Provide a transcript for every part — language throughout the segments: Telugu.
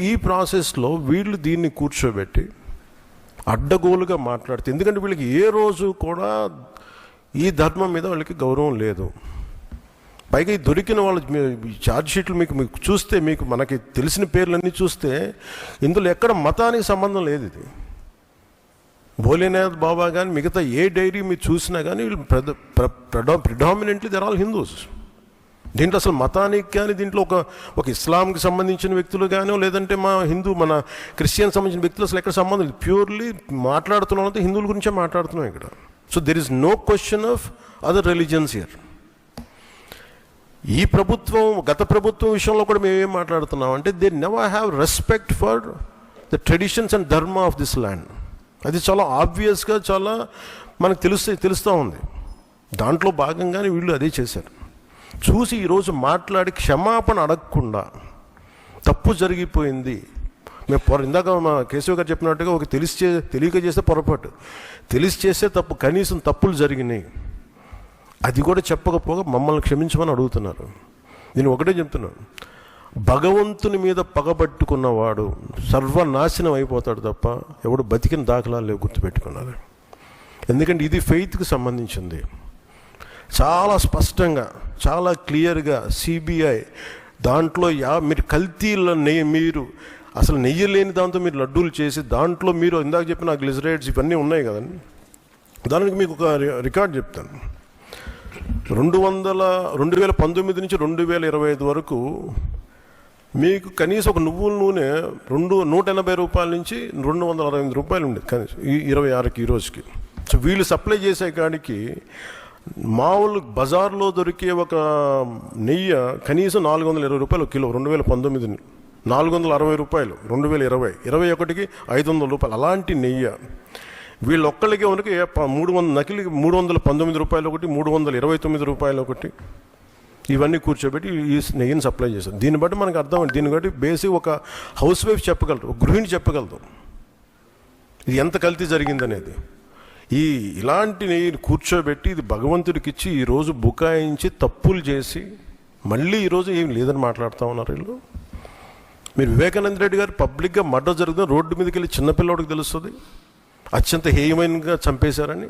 ఈ ప్రాసెస్లో వీళ్ళు దీన్ని కూర్చోబెట్టి అడ్డగోలుగా మాట్లాడితే, ఎందుకంటే వీళ్ళకి ఏ రోజు కూడా ఈ ధర్మం మీద వాళ్ళకి గౌరవం లేదు. పైగా ఈ దొరికిన వాళ్ళు ఛార్జ్ షీట్లు మీకు చూస్తే, మనకి తెలిసిన పేర్లన్నీ చూస్తే ఇందులో ఎక్కడ మతానికి సంబంధం లేదు. ఇది భోలేనాథ్ బాబా కానీ మిగతా ఏ డైరీ మీరు చూసినా కానీ వీళ్ళు ప్రిడామినెంట్లీ దర్ ఆల్ హిందూస్. దీంట్లో అసలు మతానికి కానీ, దీంట్లో ఒక ఇస్లాంకి సంబంధించిన వ్యక్తులు కానీ, లేదంటే మన క్రిస్టియన్ సంబంధించిన వ్యక్తులు అసలు ఎక్కడ సంబంధం లేదు. ప్యూర్లీ మాట్లాడుతున్నాం హిందువుల గురించే మాట్లాడుతున్నాం ఇక్కడ. So there is no question of other religions here. ఈ ప్రభుత్వం, గత ప్రభుత్వం విషయంలో కూడా మేమేం మాట్లాడుతున్నాం అంటే, they never have respect for the traditions and dharma of this land. అది చాలా ఆబ్వియస్గా చాలా మనకు తెలుస్తూ ఉంది. దాంట్లో భాగంగానే వీళ్ళు అదే చేశారు. చూసి ఈరోజు మాట్లాడి క్షమాపణ అడగకుండా తప్పు జరిగిపోయింది. ఇందాక మా కేశవ్ గారు చెప్పినట్టుగా తెలియక చేస్తే పొరపాటు, తెలిసి చేస్తే తప్పు, కనీసం తప్పులు జరిగినాయి అది కూడా చెప్పకపోగా మమ్మల్ని క్షమించమని అడుగుతున్నారు. నేను ఒకటే చెప్తున్నాను, భగవంతుని మీద పగబట్టుకున్నవాడు సర్వనాశనం అయిపోతాడు తప్ప ఎవడు బతికిన దాఖలాలు లేవు, గుర్తుపెట్టుకున్నారు. ఎందుకంటే ఇది ఫెయిత్కి సంబంధించింది. చాలా స్పష్టంగా, చాలా క్లియర్గా సిబిఐ దాంట్లో మీరు కల్తీల మీరు అసలు నెయ్యి లేని దాంతో మీరు లడ్డూలు చేసి, దాంట్లో మీరు ఇందాక చెప్పిన గ్లిజరైడ్స్ ఇవన్నీ ఉన్నాయి కదండి. దానికి మీకు ఒక రికార్డ్ చెప్తాను. 2019 నుంచి 2025 వరకు మీకు కనీసం ఒక నువ్వుల నూనె 180 రూపాయల నుంచి 268 రూపాయలు ఉండేది కనీసం, ఈ 26కి ఈ రోజుకి. సో వీళ్ళు సప్లై చేసే కాడికి మామూలు బజార్లో దొరికే ఒక నెయ్యి కనీసం 420 రూపాయలు కిలో. 2019 460 రూపాయలు, 2020 21కి 500 రూపాయలు. అలాంటి నెయ్యి వీళ్ళొక్కళ్ళకి మనకి 300 నకిలీ 319 రూపాయలు ఒకటి, 329 రూపాయలు ఒకటి, ఇవన్నీ కూర్చోబెట్టి ఈ నెయ్యిని సప్లై చేశారు. దీన్ని బట్టి మనకు అర్థం, దీన్ని బట్టి బేసిక్ ఒక హౌస్ వైఫ్ చెప్పగలరు, ఒక గృహిణి చెప్పగలదు ఇది ఎంత కల్తీ జరిగిందనేది. ఇలాంటి నెయ్యిని కూర్చోబెట్టి ఇది భగవంతుడికి ఇచ్చి ఈరోజు బుకాయించి తప్పులు చేసి మళ్ళీ ఈరోజు ఏం లేదని మాట్లాడుతూ ఉన్నారు వీళ్ళు. మీరు వివేకానంద రెడ్డి గారు పబ్లిక్గా మర్డర్ జరుగుతుంది, రోడ్డు మీదకి వెళ్ళి చిన్నపిల్లవాడికి తెలుస్తుంది అత్యంత హేయమైనగా చంపేశారని.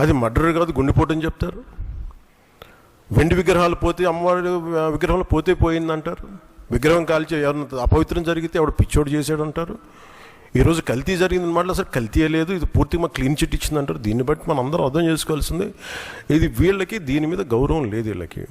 అది మర్డర్ కాదు, గుండెపోటని చెప్తారు. వెండి విగ్రహాలు పోతే, అమ్మవారి విగ్రహాలు పోయిందంటారు. విగ్రహం కాల్చి ఎవరిన అపవిత్రం జరిగితే ఎవడు పిచ్చోడు చేశాడు అంటారు. ఈరోజు కల్తీ జరిగింది మాట అసలు కల్తీయే లేదు, ఇది పూర్తిగా మాకు క్లీన్ చిట్ ఇచ్చిందంటారు. దీన్ని బట్టి మనం అందరం అర్థం చేసుకోవాల్సింది, ఇది వీళ్ళకి దీని మీద గౌరవం లేదు వీళ్ళకి.